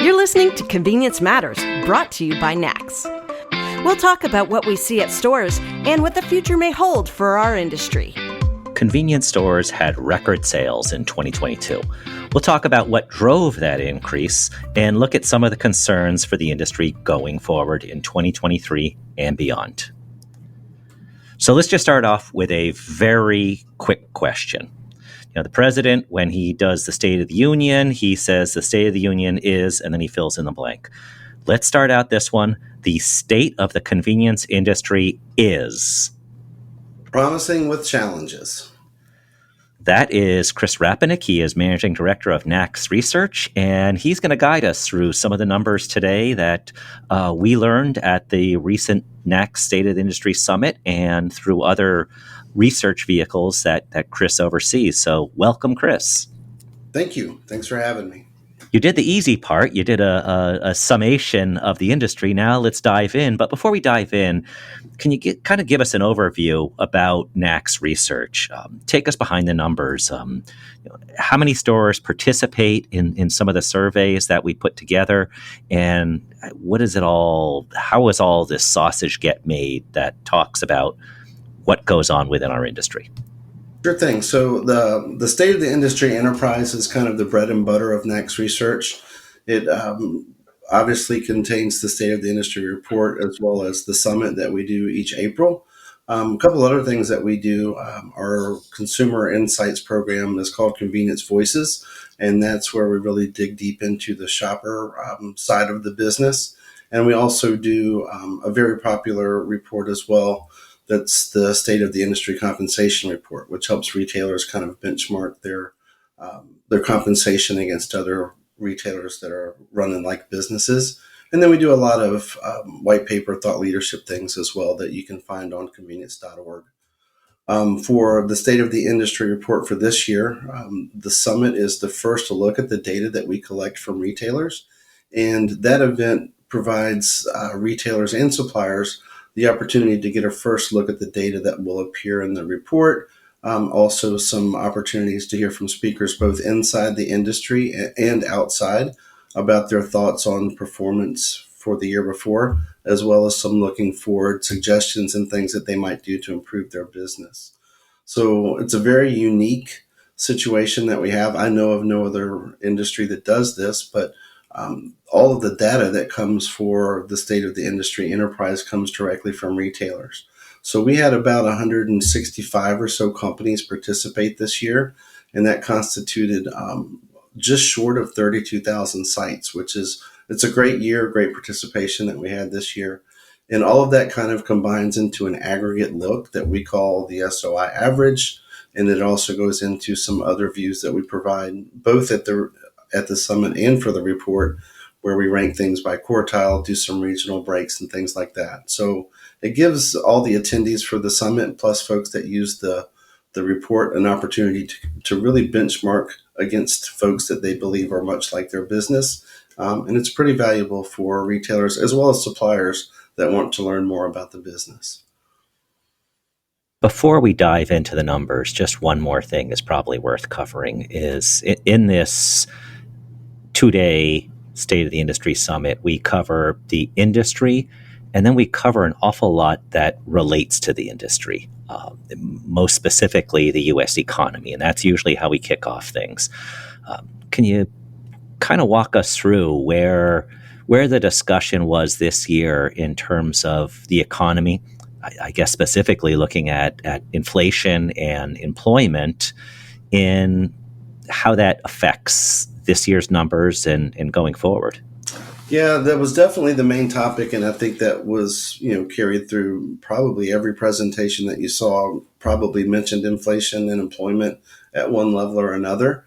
You're listening to Convenience Matters, brought to you by NACS. We'll talk about what we see at stores and what the future may hold for our industry. Convenience stores had record sales in 2022. We'll talk about what drove that increase and look at some of the concerns for the industry going forward in 2023 and beyond. So let's just start off with a very quick question. The president, when he does the State of the Union, he says the State of the Union is, and then he fills in the blank. Let's start out this one. The state of the convenience industry is promising with challenges. That is Chris Rapanick. He is Managing Director of NACS Research, and he's going to guide us through some of the numbers today that we learned at the recent NACS State of the Industry Summit and through other research vehicles that Chris oversees. So welcome, Chris. Thank you. Thanks for having me. You did the easy part. You did a summation of the industry. Now let's dive in. But before we dive in, can you kind of give us an overview about NACS Research? Take us behind the numbers. How many stores participate in some of the surveys that we put together? And what is it all? How is all this sausage get made that talks about what goes on within our industry? Sure thing. So the State of the Industry Enterprise is kind of the bread and butter of NACS Research. It obviously contains the State of the Industry report as well as the summit that we do each April. A couple other things that we do, our consumer insights program is called Convenience Voices, and that's where we really dig deep into the shopper side of the business. And we also do a very popular report as well. That's the State of the Industry Compensation Report, which helps retailers kind of benchmark their compensation against other retailers that are running like businesses. And then we do a lot of white paper thought leadership things as well that you can find on convenience.org. For the State of the Industry report for this year, the summit is the first to look at the data that we collect from retailers. And that event provides retailers and suppliers the opportunity to get a first look at the data that will appear in the report. Also some opportunities to hear from speakers both inside the industry and outside about their thoughts on performance for the year before, as well as some looking forward suggestions and things that they might do to improve their business. So it's a very unique situation that we have. I know of no other industry that does this, but all of the data that comes for the State of the Industry Enterprise comes directly from retailers. So we had about 165 or so companies participate this year, and that constituted just short of 32,000 sites, it's a great year, great participation that we had this year. And all of that kind of combines into an aggregate look that we call the SOI average. And it also goes into some other views that we provide both at the summit and for the report, where we rank things by quartile, do some regional breaks and things like that. So it gives all the attendees for the summit plus folks that use the report an opportunity to really benchmark against folks that they believe are much like their business. And it's pretty valuable for retailers as well as suppliers that want to learn more about the business. Before we dive into the numbers, just one more thing is probably worth covering is in this 2-day State of the Industry Summit, we cover the industry, and then we cover an awful lot that relates to the industry, most specifically the U.S. economy, and that's usually how we kick off things. Can you kind of walk us through where the discussion was this year in terms of the economy? I guess specifically looking at inflation and employment in how that affects this year's numbers and going forward. Yeah, that was definitely the main topic, and I think that was carried through probably every presentation that you saw. Probably mentioned inflation and employment at one level or another.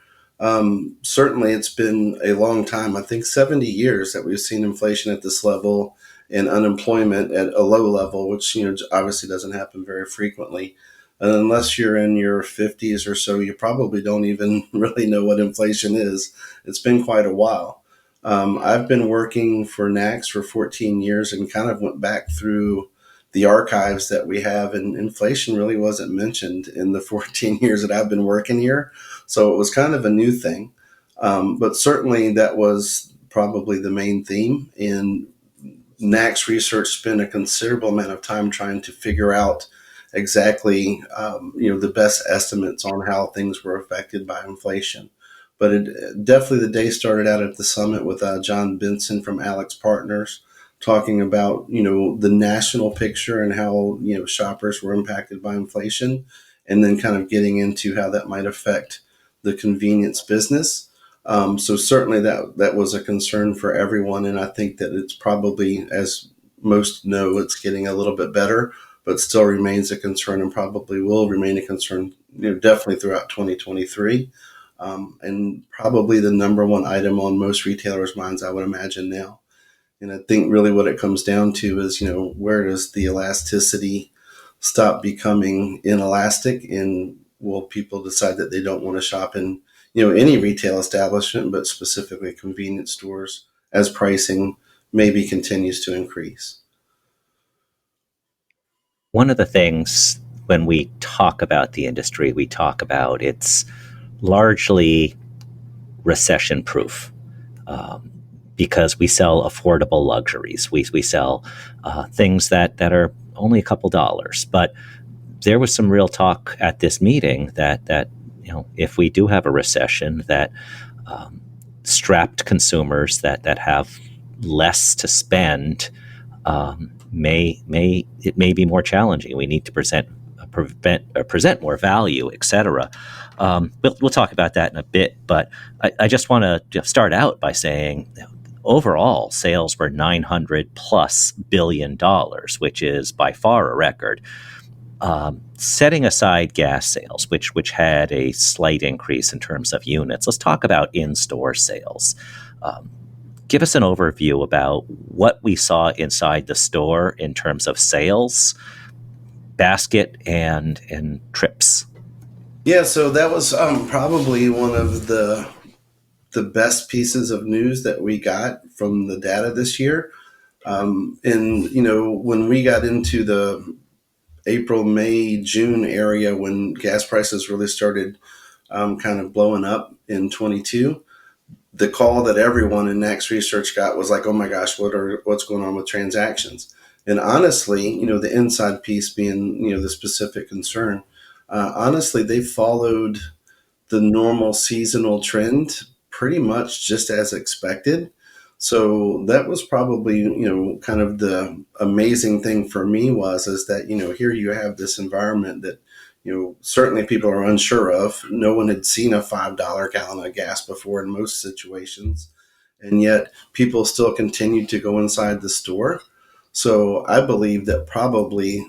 Certainly, it's been a long time. I think 70 years that we've seen inflation at this level and unemployment at a low level, which obviously doesn't happen very frequently. And unless you're in your 50s or so, you probably don't even really know what inflation is. It's been quite a while. I've been working for NACS for 14 years and kind of went back through the archives that we have, and inflation really wasn't mentioned in the 14 years that I've been working here. So it was kind of a new thing. But certainly that was probably the main theme. And NACS Research spent a considerable amount of time trying to figure out exactly, the best estimates on how things were affected by inflation. But definitely the day started out at the summit with John Benson from Alex Partners talking about, the national picture and how, shoppers were impacted by inflation, and then kind of getting into how that might affect the convenience business. So certainly that was a concern for everyone, and I think that it's probably, as most know, it's getting a little bit better, but still remains a concern and probably will remain a concern, definitely throughout 2023, and probably the number one item on most retailers' minds, I would imagine now. And I think really what it comes down to is, where does the elasticity stop becoming inelastic, and will people decide that they don't want to shop in, any retail establishment, but specifically convenience stores, as pricing maybe continues to increase? One of the things when we talk about the industry, we talk about it's largely recession proof. Because we sell affordable luxuries. We sell things that are only a couple dollars. But there was some real talk at this meeting that if we do have a recession, that strapped consumers that have less to spend may be more challenging. We need to present more value, etc. We'll talk about that in a bit, but I just want to start out by saying, overall sales were $900+ billion, which is by far a record. Setting aside gas sales, which had a slight increase in terms of units, let's talk about in-store sales. Give us an overview about what we saw inside the store in terms of sales, basket, and trips. Yeah, so that was probably one of the best pieces of news that we got from the data this year. And when we got into the April, May, June area, when gas prices really started kind of blowing up in 22, the call that everyone in NACS Research got was like, "Oh my gosh, what's going on with transactions?" And honestly, the inside piece being, the specific concern, honestly, they followed the normal seasonal trend pretty much just as expected. So that was probably, kind of the amazing thing for me is that, here you have this environment that, certainly people are unsure of. No one had seen a $5 gallon of gas before in most situations. And yet people still continued to go inside the store. So I believe that probably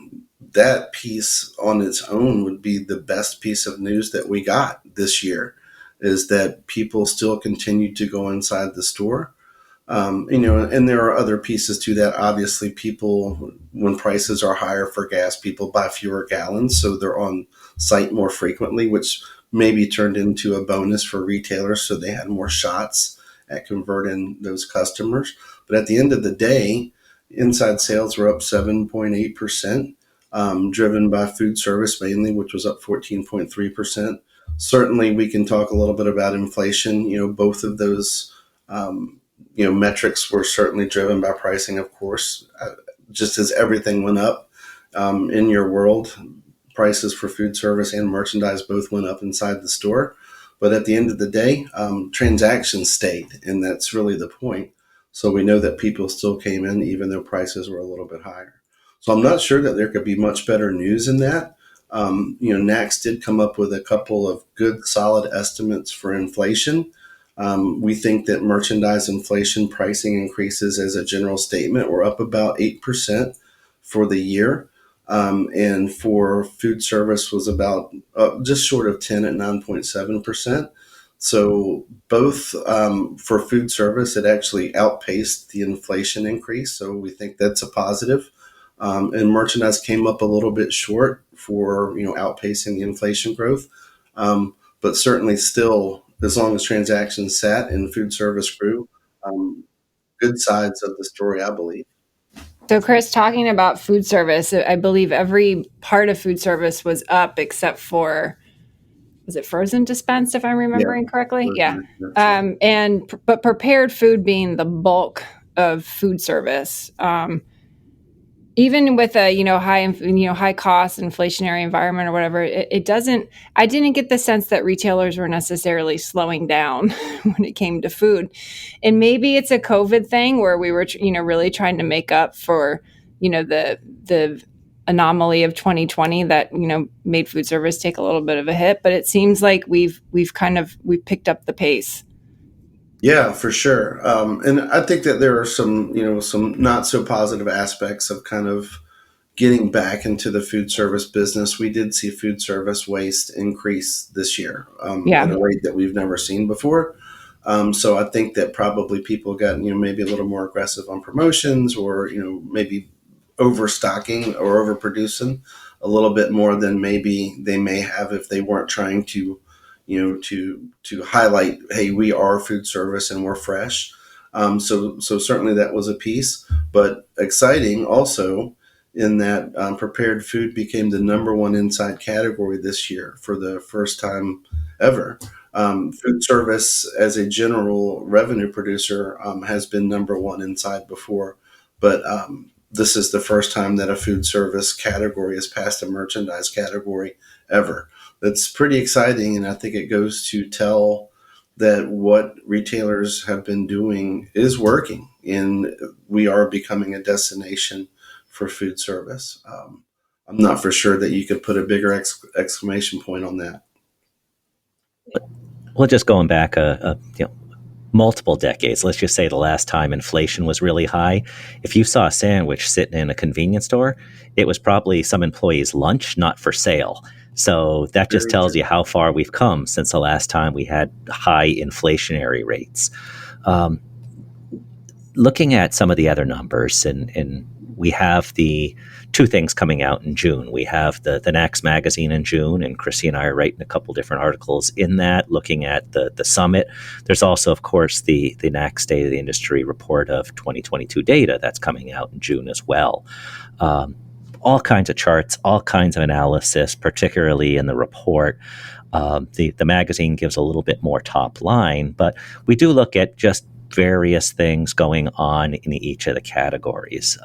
that piece on its own would be the best piece of news that we got this year, is that people still continue to go inside the store. And there are other pieces to that. Obviously, people, when prices are higher for gas, people buy fewer gallons, so they're on site more frequently, which maybe turned into a bonus for retailers, so they had more shots at converting those customers. But at the end of the day, inside sales were up 7.8%, driven by food service mainly, which was up 14.3%. Certainly, we can talk a little bit about inflation. Both of those metrics were certainly driven by pricing, of course. Just as everything went up in your world, prices for food service and merchandise both went up inside the store. But at the end of the day, transactions stayed, and that's really the point. So we know that people still came in even though prices were a little bit higher. So I'm not sure that there could be much better news in that. NACS did come up with a couple of good, solid estimates for inflation. We think that merchandise inflation pricing increases, as a general statement, were up about 8% for the year. And for food service was about just short of 10 at 9.7%. So both for food service, it actually outpaced the inflation increase. So we think that's a positive. And merchandise came up a little bit short for, outpacing the inflation growth. But certainly still, as long as transactions sat and food service grew, good sides of the story, I believe. So, Chris, talking about food service, I believe every part of food service was up except for was it frozen dispensed, if I'm remembering correctly? Yeah. Right. But prepared food being the bulk of food service. Even with a high cost inflationary environment or whatever, it doesn't. I didn't get the sense that retailers were necessarily slowing down when it came to food, and maybe it's a COVID thing where we were really trying to make up for the anomaly of 2020 that made food service take a little bit of a hit. But it seems like we've picked up the pace. Yeah, for sure. And I think that there are some not so positive aspects of kind of getting back into the food service business. We did see food service waste increase this year Yeah. at a rate that we've never seen before. So I think that probably people got, maybe a little more aggressive on promotions, or, maybe overstocking or overproducing a little bit more than maybe they may have if they weren't trying to, to highlight, hey, we are food service and we're fresh. So certainly that was a piece, but exciting also in that prepared food became the number one inside category this year for the first time ever. Food service as a general revenue producer has been number one inside before, but this is the first time that a food service category has passed a merchandise category ever. That's pretty exciting, and I think it goes to tell that what retailers have been doing is working, and we are becoming a destination for food service. I'm not for sure that you could put a bigger exclamation point on that. Well, just going back multiple decades, let's just say the last time inflation was really high, if you saw a sandwich sitting in a convenience store, it was probably some employee's lunch, not for sale. So that just tells you how far we've come since the last time we had high inflationary rates. Looking at some of the other numbers, and we have the two things coming out in June. We have the NACS magazine in June, and Chrissy and I are writing a couple different articles in that, looking at the summit. There's also, of course, the NACS State of the Industry report of 2022 data that's coming out in June as well. All kinds of charts, all kinds of analysis, particularly in the report. The magazine gives a little bit more top line, but we do look at just various things going on in each of the categories.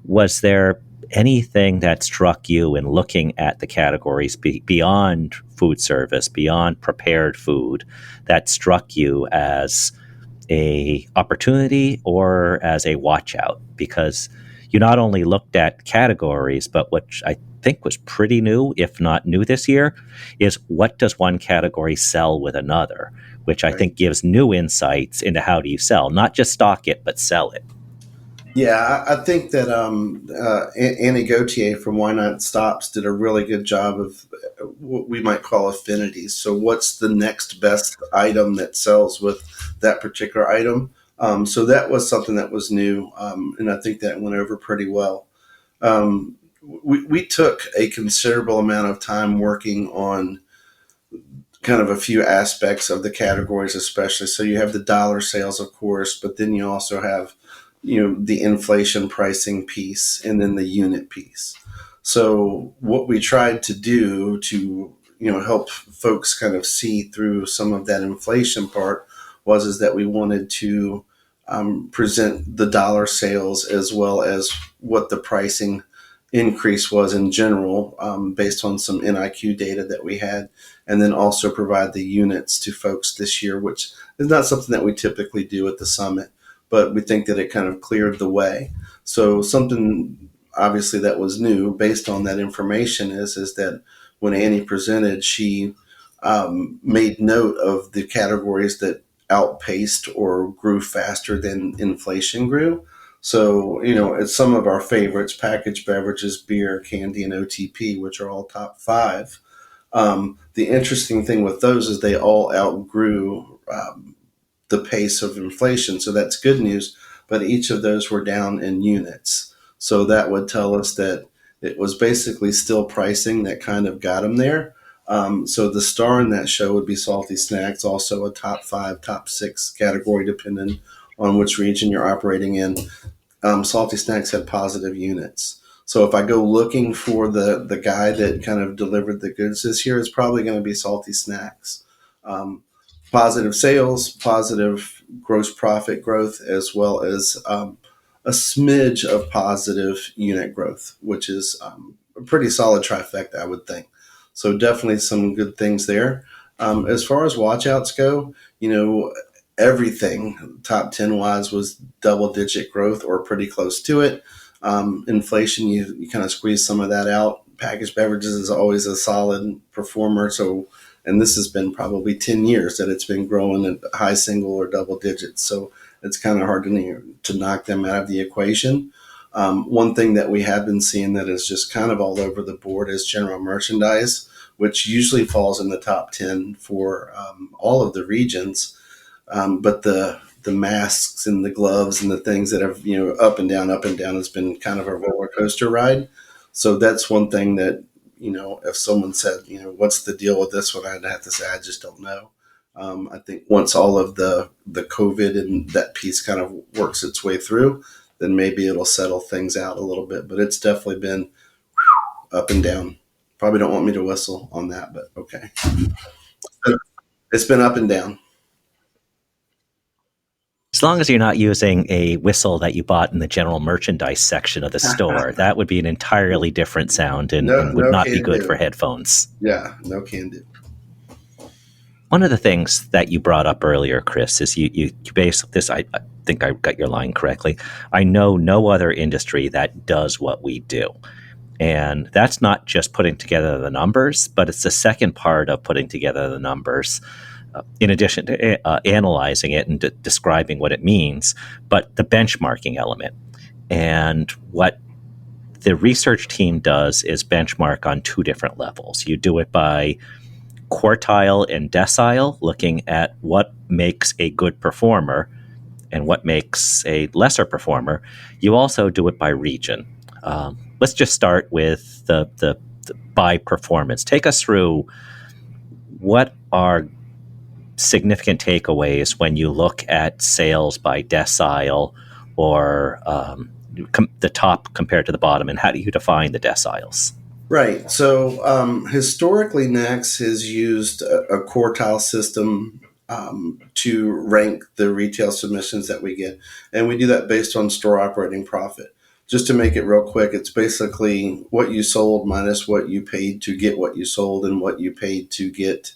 Was there anything that struck you in looking at the categories beyond food service, beyond prepared food, that struck you as a opportunity or as a watch out? Because you not only looked at categories, but what I think was pretty new, if not new this year, is what does one category sell with another, which I think gives new insights into how do you sell, not just stock it, but sell it. Yeah, I think that Annie Gauthier from Why Not Stops did a really good job of what we might call affinities. So what's the next best item that sells with that particular item? So that was something that was new, and I think that went over pretty well. We took a considerable amount of time working on kind of a few aspects of the categories, especially. So you have the dollar sales, of course, but then you also have, the inflation pricing piece and then the unit piece. So what we tried to do to, help folks kind of see through some of that inflation part is that we wanted to present the dollar sales as well as what the pricing increase was in general, based on some NIQ data that we had, and then also provide the units to folks this year, which is not something that we typically do at the summit, but we think that it kind of cleared the way. So something obviously that was new based on that information is that when Annie presented, she made note of the categories that outpaced or grew faster than inflation grew. So, it's some of our favorites: packaged beverages, beer, candy, and OTP, which are all top five. The interesting thing with those is they all outgrew the pace of inflation. So that's good news, but each of those were down in units. So that would tell us that it was basically still pricing that kind of got them there. So the star in that show would be salty snacks, also a top 5, top 6 category, depending on which region you're operating in. Salty snacks had positive units. So if I go looking for the guy that kind of delivered the goods this year, it's probably going to be Salty Snacks. Um, Positive sales, positive gross profit growth, as well as a smidge of positive unit growth, which is a pretty solid trifecta, I would think. So definitely some good things there. As far as watchouts go, everything top 10 wise was double digit growth or pretty close to it. Inflation, you kind of squeeze some of that out. Packaged beverages is always a solid performer. And this has been probably 10 years that it's been growing at high single or double digits. So it's kind of hard to knock them out of the equation. One thing that we have been seeing that is just kind of all over the board is general merchandise, which usually falls in the top 10 for all of the regions. But the masks and the gloves and the things that have, up and down has been kind of a roller coaster ride. So that's one thing that, if someone said, what's the deal with this one, I'd have to say, I just don't know. I think once all of the COVID and that piece kind of works its way through, then maybe it'll settle things out a little bit. But it's definitely been up and down. Probably don't want me to whistle on that, but okay. It's been up and down. As long as you're not using a whistle that you bought in the general merchandise section of the store, that would be an entirely different sound and would not be good for headphones. Yeah, no can do. One of the things that you brought up earlier, Chris, is you base this, I think I got your line correctly. I know no other industry that does what we do. And that's not just putting together the numbers, but it's the second part of putting together the numbers. In addition to analyzing it and describing what it means, but the benchmarking element. And what the research team does is benchmark on two different levels. You do it by quartile and decile, looking at what makes a good performer and what makes a lesser performer. You also do it by region. Let's just start with the by performance. Take us through what are significant takeaways when you look at sales by decile or the top compared to the bottom, and how do you define the deciles? Right. So historically, NACS has used a quartile system to rank the retail submissions that we get, and we do that based on store operating profit. Just to make it real quick, it's basically what you sold minus what you paid to get what you sold and what you paid to get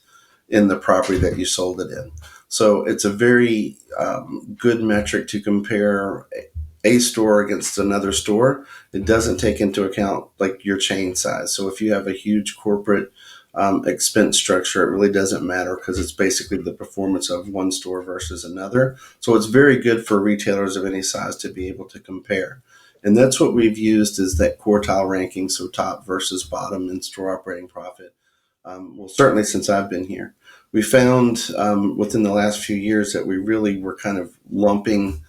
in the property that you sold it in. So it's a very good metric to compare a store against another store. It doesn't take into account like your chain size. So if you have a huge corporate expense structure, it really doesn't matter because it's basically the performance of one store versus another. So it's very good for retailers of any size to be able to compare. And that's what we've used is that quartile ranking, so top versus bottom in store operating profit. Well, certainly since I've been here. We found within the last few years that we really were kind of lumping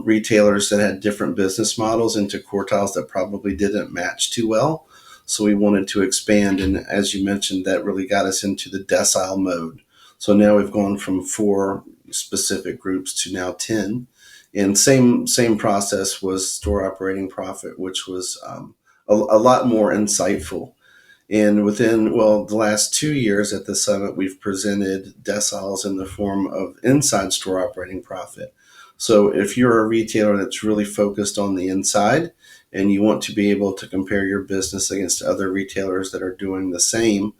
retailers that had different business models into quartiles that probably didn't match too well. So we wanted to expand. And as you mentioned, that really got us into the decile mode. So now we've gone from 4 specific groups to now 10. And same process was store operating profit, which was a lot more insightful. And within, the last 2 years at the summit, we've presented deciles in the form of inside store operating profit. So if you're a retailer that's really focused on the inside and you want to be able to compare your business against other retailers that are doing the same,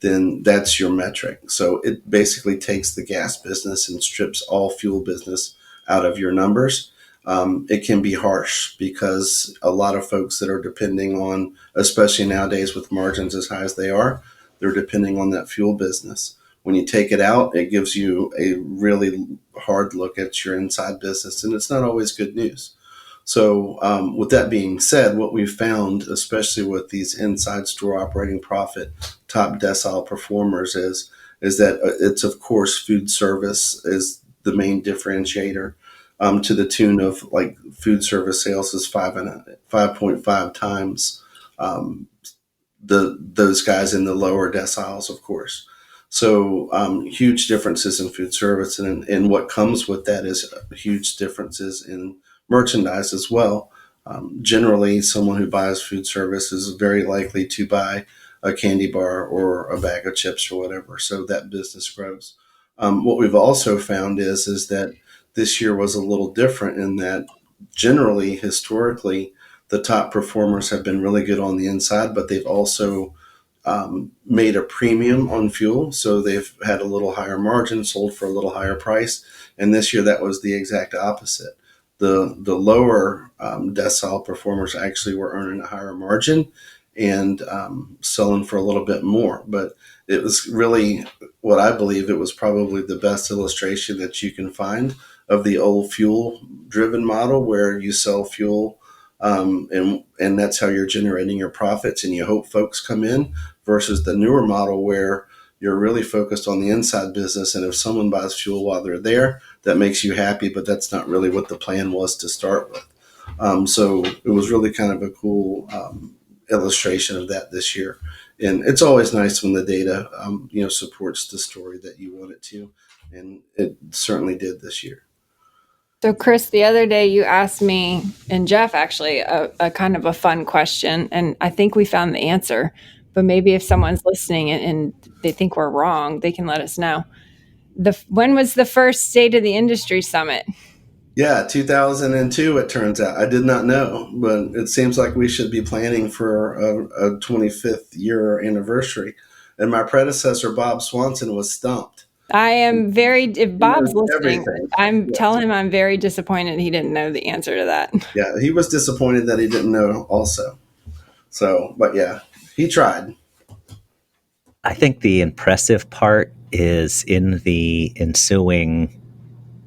then that's your metric. So it basically takes the gas business and strips all fuel business out of your numbers. It can be harsh because a lot of folks that are depending on, especially nowadays with margins as high as they are, they're depending on that fuel business. When you take it out, it gives you a really hard look at your inside business, and it's not always good news. So with that being said, what we've found, especially with these inside store operating profit top decile performers is that it's, of course, food service is the main differentiator. To the tune of like food service sales is 5.5 times those guys in the lower deciles, of course. So huge differences in food service, and what comes with that is huge differences in merchandise as well. Generally, someone who buys food service is very likely to buy a candy bar or a bag of chips or whatever. So that business grows. What we've also found is that this year was a little different in that generally, historically, the top performers have been really good on the inside, but they've also made a premium on fuel. So they've had a little higher margin, sold for a little higher price. And this year, that was the exact opposite. The lower decile performers actually were earning a higher margin and selling for a little bit more. But it was really what I believe it was probably the best illustration that you can find of the old fuel driven model where you sell fuel and that's how you're generating your profits and you hope folks come in versus the newer model where you're really focused on the inside business. And if someone buys fuel while they're there, that makes you happy, but that's not really what the plan was to start with. So it was really kind of a cool illustration of that this year. And it's always nice when the data, supports the story that you want it to. And it certainly did this year. So, Chris, the other day you asked me and Jeff actually a kind of a fun question, and I think we found the answer. But maybe if someone's listening and they think we're wrong, they can let us know. When was the first State of the Industry Summit? Yeah, 2002, it turns out. I did not know, but it seems like we should be planning for a 25th year anniversary. And my predecessor, Bob Swanson, was stumped. I am if Bob's listening, everything. Tell him I'm very disappointed he didn't know the answer to that. Yeah, he was disappointed that he didn't know also. So, but yeah, he tried. I think the impressive part is in the ensuing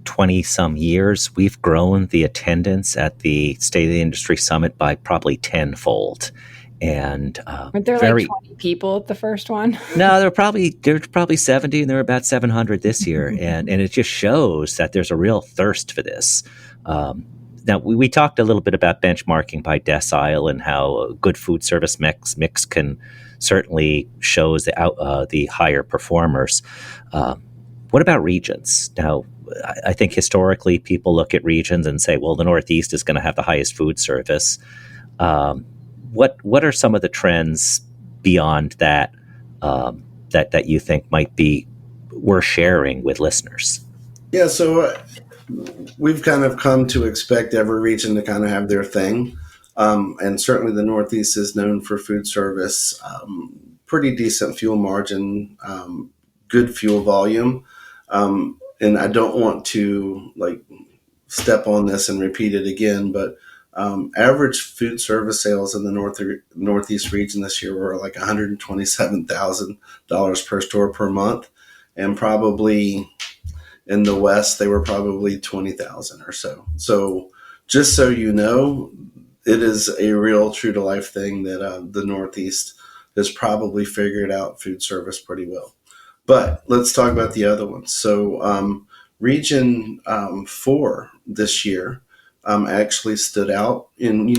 20 some years, we've grown the attendance at the State of the Industry Summit by probably tenfold. And weren't there like 20 people at the first one? No, there were probably 70, and there were about 700 this year, and it just shows that there's a real thirst for this. Now we talked a little bit about benchmarking by decile and how a good food service mix can certainly shows the higher performers. What about regions? Now, I think historically people look at regions and say, well, the Northeast is going to have the highest food service. What are some of the trends beyond that that you think might be worth sharing with listeners? Yeah, so we've kind of come to expect every region to kind of have their thing. And certainly the Northeast is known for food service, pretty decent fuel margin, good fuel volume. And I don't want to step on this and repeat it again, but average food service sales in the Northeast region this year were like $127,000 per store per month. And probably in the West, they were probably 20,000 or so. So just so you know, it is a real true to life thing that the Northeast has probably figured out food service pretty well. But let's talk about the other ones. So Region 4 this year actually stood out. And,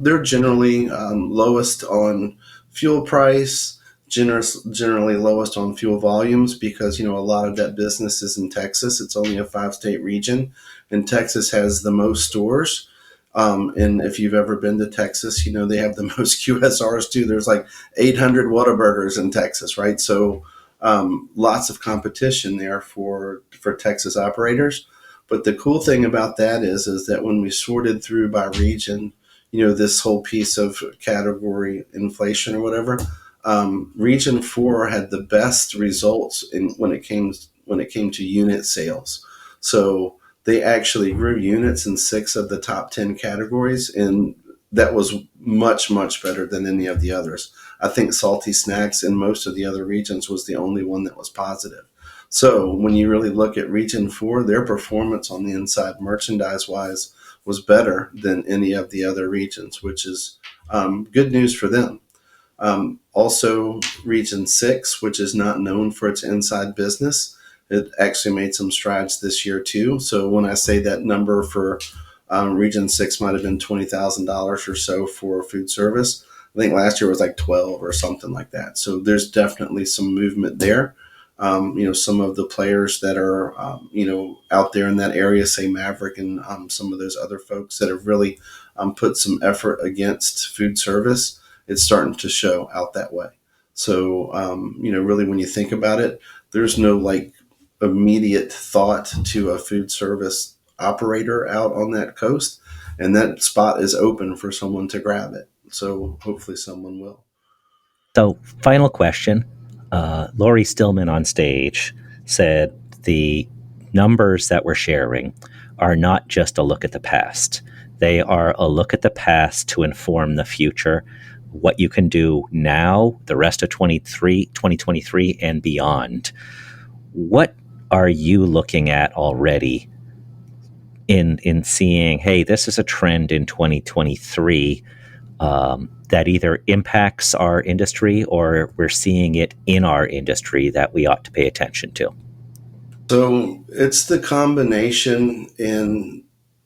they're generally lowest on fuel price, generally lowest on fuel volumes because, a lot of that business is in Texas. It's only a 5-state region, and Texas has the most stores. And if you've ever been to Texas, they have the most QSRs too. There's like 800 Whataburgers in Texas, right? So lots of competition there for Texas operators. But the cool thing about that is that when we sorted through by region, this whole piece of category inflation or whatever, Region 4 had the best results when it came to unit sales. So they actually grew units in 6 of the top 10 categories, and that was much, much better than any of the others. I think salty snacks in most of the other regions was the only one that was positive. So when you really look at Region 4, their performance on the inside merchandise-wise was better than any of the other regions, which is good news for them. Also, Region 6, which is not known for its inside business, it actually made some strides this year too. So when I say that number for Region 6 might have been $20,000 or so for food service, I think last year was like 12 or something like that. So there's definitely some movement there. some of the players that are, out there in that area, say Maverick and some of those other folks that have really put some effort against food service, it's starting to show out that way. So, really, when you think about it, there's no like immediate thought to a food service operator out on that coast, and that spot is open for someone to grab it. So hopefully someone will. So, final question. Lori Stillman on stage said the numbers that we're sharing are not just a look at the past. They are a look at the past to inform the future, what you can do now, the rest of 2023 and beyond. What are you looking at already in seeing, hey, this is a trend in 2023 that either impacts our industry or we're seeing it in our industry that we ought to pay attention to? So it's the combination, and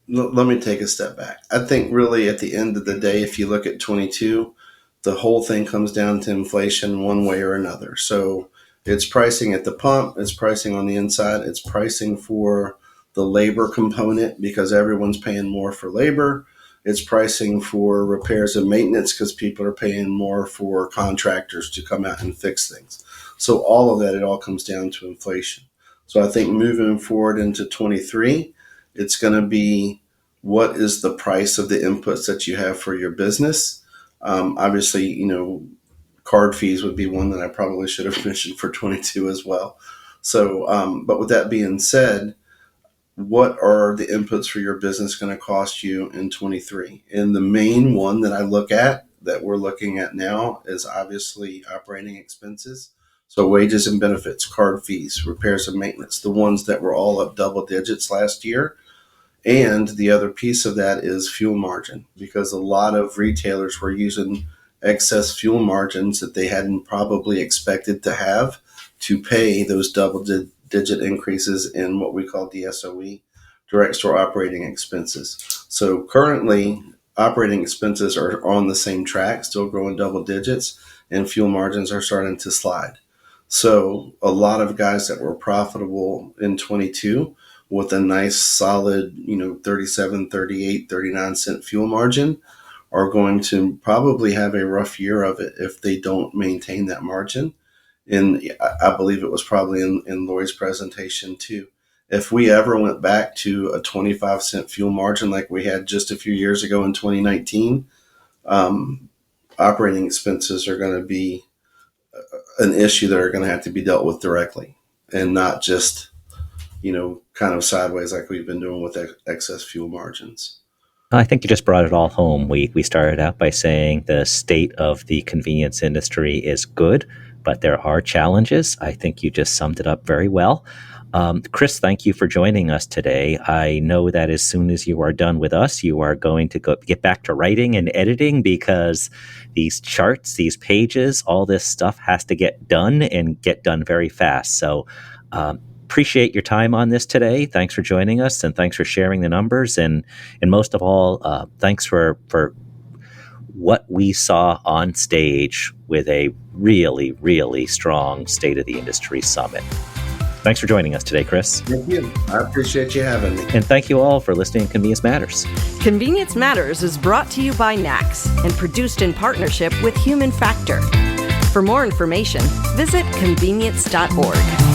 let me take a step back. I think really at the end of the day, if you look at 22, the whole thing comes down to inflation one way or another. So it's pricing at the pump, it's pricing on the inside, it's pricing for the labor component because everyone's paying more for labor. It's pricing for repairs and maintenance because people are paying more for contractors to come out and fix things. So all of that, it all comes down to inflation. So I think moving forward into 23, it's going to be what is the price of the inputs that you have for your business. Obviously, card fees would be one that I probably should have mentioned for 22 as well. So, but with that being said, what are the inputs for your business going to cost you in 23? And the main one that I look at, that we're looking at now, is obviously operating expenses. So wages and benefits, card fees, repairs and maintenance, the ones that were all up double digits last year. And the other piece of that is fuel margin, because a lot of retailers were using excess fuel margins that they hadn't probably expected to have to pay those double-digit increases in what we call DSOE, direct store operating expenses. So currently, operating expenses are on the same track, still growing double digits, and fuel margins are starting to slide. So a lot of guys that were profitable in 22 with a nice solid, 37, 38, 39 cent fuel margin are going to probably have a rough year of it if they don't maintain that margin. And I believe it was probably in Lori's presentation too. If we ever went back to a 25 cent fuel margin like we had just a few years ago in 2019, operating expenses are going to be an issue that are going to have to be dealt with directly and not just, kind of sideways like we've been doing with excess fuel margins. I think you just brought it all home. We started out by saying the state of the convenience industry is good, but there are challenges. I think you just summed it up very well. Chris, thank you for joining us today. I know that as soon as you are done with us, you are going to get back to writing and editing because these charts, these pages, all this stuff has to get done and get done very fast. So appreciate your time on this today. Thanks for joining us and thanks for sharing the numbers. And most of all, thanks for what we saw on stage with a really, really strong State of the Industry Summit. Thanks for joining us today, Chris. Thank you. I appreciate you having me. And thank you all for listening to Convenience Matters. Convenience Matters is brought to you by NACS and produced in partnership with Human Factor. For more information, visit convenience.org.